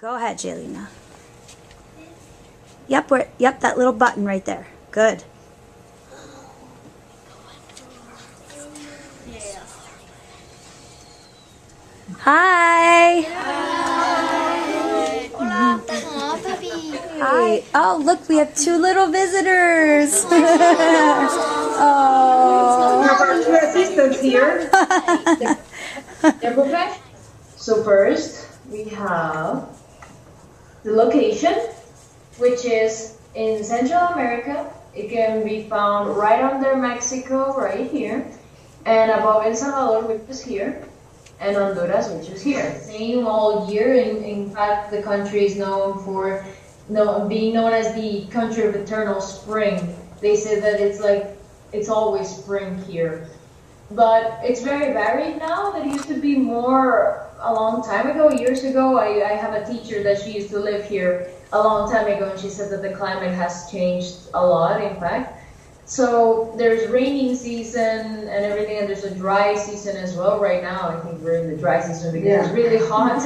Go ahead, Jaylina. Yep, that little button right there. Good. Hi. Hola. Hola, papi. Hi. Oh, look, we have two little visitors. We have our Oh. two assistants here. They're professionals. So first, we have the location, which is in Central America. It can be found right under Mexico, right here, and above El Salvador, which is here, and Honduras, which is here. Same all year. In fact, the country is known for being known as the country of eternal spring. They say that it's always spring here. But it's very varied now. That used to be more a long time ago, years ago. I have a teacher that she used to live here a long time ago, and she said that the climate has changed a lot, in fact. So there's raining season and everything, and there's a dry season as well. Right now, I think we're in the dry season because it's really hot.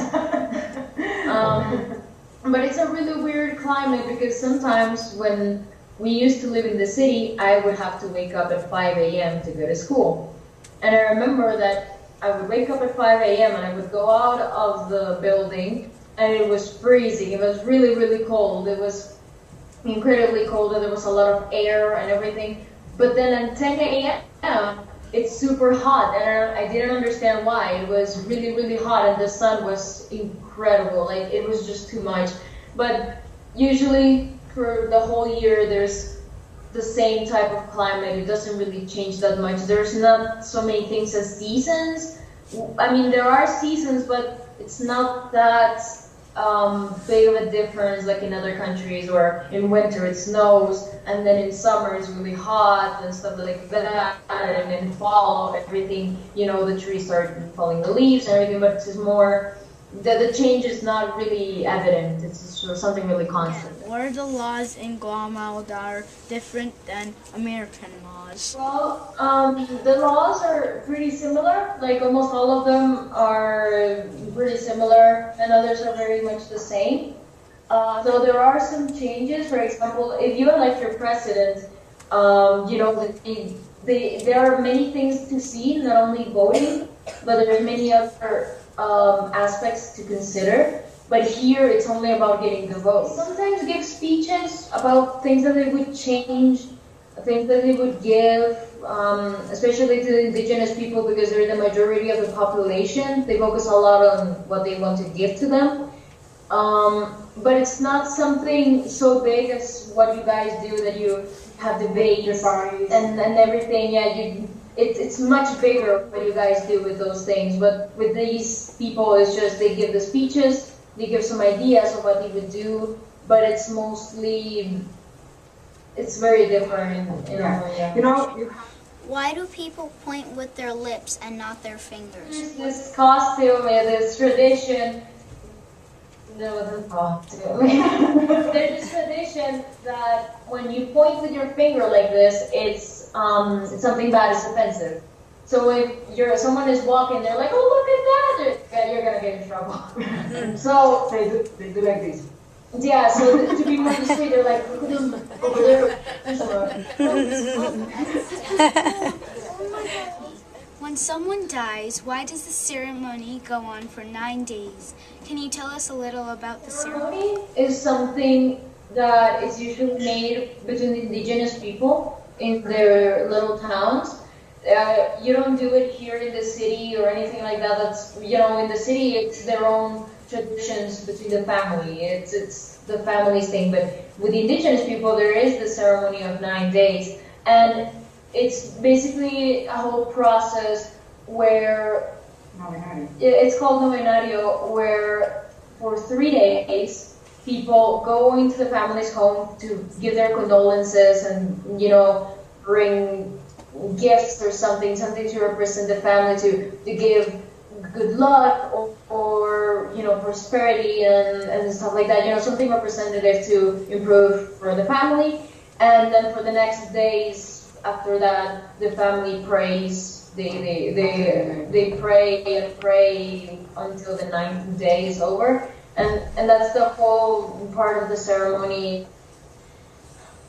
But it's a really weird climate because sometimes when we used to live in the city, I would have to wake up at 5 a.m. to go to school. And I remember that I would wake up at 5 a.m. and I would go out of the building and it was freezing. It was really, really cold. It was incredibly cold and there was a lot of air and everything. But then at 10 a.m., it's super hot and I didn't understand why. It was really, really hot and the sun was incredible. Like, it was just too much. But usually for the whole year, there's the same type of climate. It doesn't really change that much. There's not so many things as seasons. I mean, there are seasons, but it's not that big of a difference like in other countries where in winter it snows and then in summer it's really hot and stuff like that, and in fall everything, the trees start falling the leaves and everything, but it's just more the change is not really evident. It's just something really constant. What are the laws in Guatemala that are different than American laws? Well, the laws are pretty similar. Like almost all of them are pretty similar, and others are very much the same. So there are some changes. For example, if you elect your president, there are many things to see, not only voting, but there are many other aspects to consider. But here it's only about getting the vote. Sometimes give speeches about things that they would change, things that they would give, especially to the indigenous people because they're the majority of the population. They focus a lot on what they want to give to them. But it's not something so big as what you guys do, that you have debates and everything. Yeah, it's much bigger what you guys do with those things. But with these people, it's just they give the speeches, they give some ideas of what they would do, but it's very different. Why do people point with their lips and not their fingers? This costume and this tradition. No, the costume. There's this tradition that when you point with your finger like this, it's something bad, it's offensive. So if someone is walking, they're like, "Oh, look at that!" You're gonna get in trouble. So They do like this. yeah. So to be more discreet, they're like, "Look at them over there." When someone dies, why does the ceremony go on for 9 days? Can you tell us a little about the ceremony? Ceremony is something that is usually made between the indigenous people in their little towns. You don't do it here in the city or anything like that. That's, in the city it's their own traditions between the family. It's the family's thing. But with the indigenous people, there is the ceremony of 9 days, and it's basically a whole process where it's called novenario, where for 3 days people go into the family's home to give their condolences and bring gifts or something to represent the family, to give good luck or prosperity and stuff like that, something representative to improve for the family. And then for the next days after that, the family prays. They pray and pray until the 9th day is over. And that's the whole part of the ceremony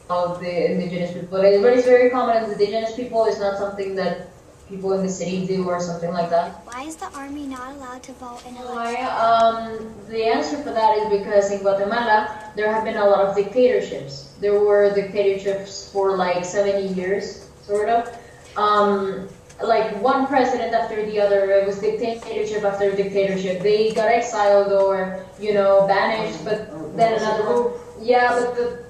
of the indigenous people. But it's very common in indigenous people. It's not something that people in the city do or something like that. Why is the army not allowed to vote in Why? elections? The answer for that is because in Guatemala there have been a lot of dictatorships. There were dictatorships for like 70 years, sort of. Like one president after the other. It was dictatorship after dictatorship. They got exiled or banished, but then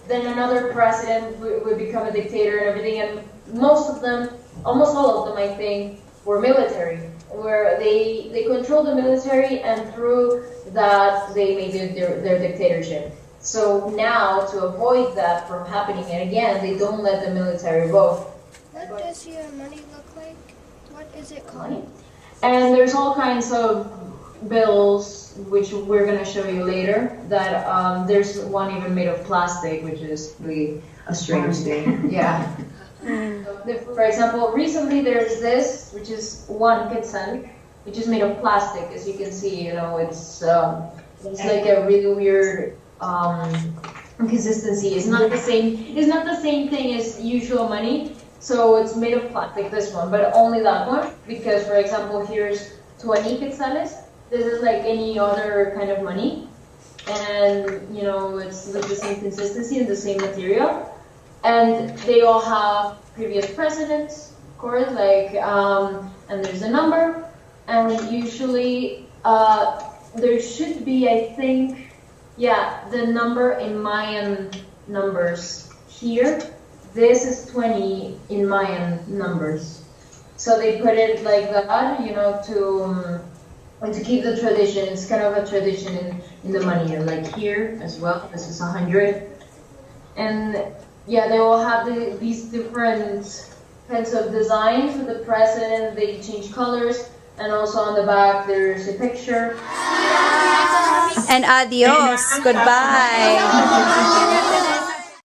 then another president would become a dictator and everything. And most of them, almost all of them, I think, were military, where they controlled the military, and through that they made their dictatorship. So now, to avoid that from happening again, they don't let the military vote. What does your money look like? What is it called? Money. And there's all kinds of bills, which we're going to show you later, that there's one even made of plastic, which is really a strange thing. Yeah. For example, recently there's this, which is one quetzal, which is made of plastic. As you can see, it's like a really weird consistency. It's not the same. It's not the same thing as usual money. So it's made of plastic, this one, but only that one, because, for example, here's 20 quetzales. This is like any other kind of money, and it's like the same consistency and the same material. And they all have previous presidents, of course, and there's a number, and usually there should be, I think, the number in Mayan numbers here. This is 20 in Mayan numbers. So they put it like that, to keep the tradition. It's kind of a tradition in the money. And like here as well, this is 100. And they all have these different kinds of designs with the president. They change colors. And also on the back, there's a picture. And adios. Goodbye.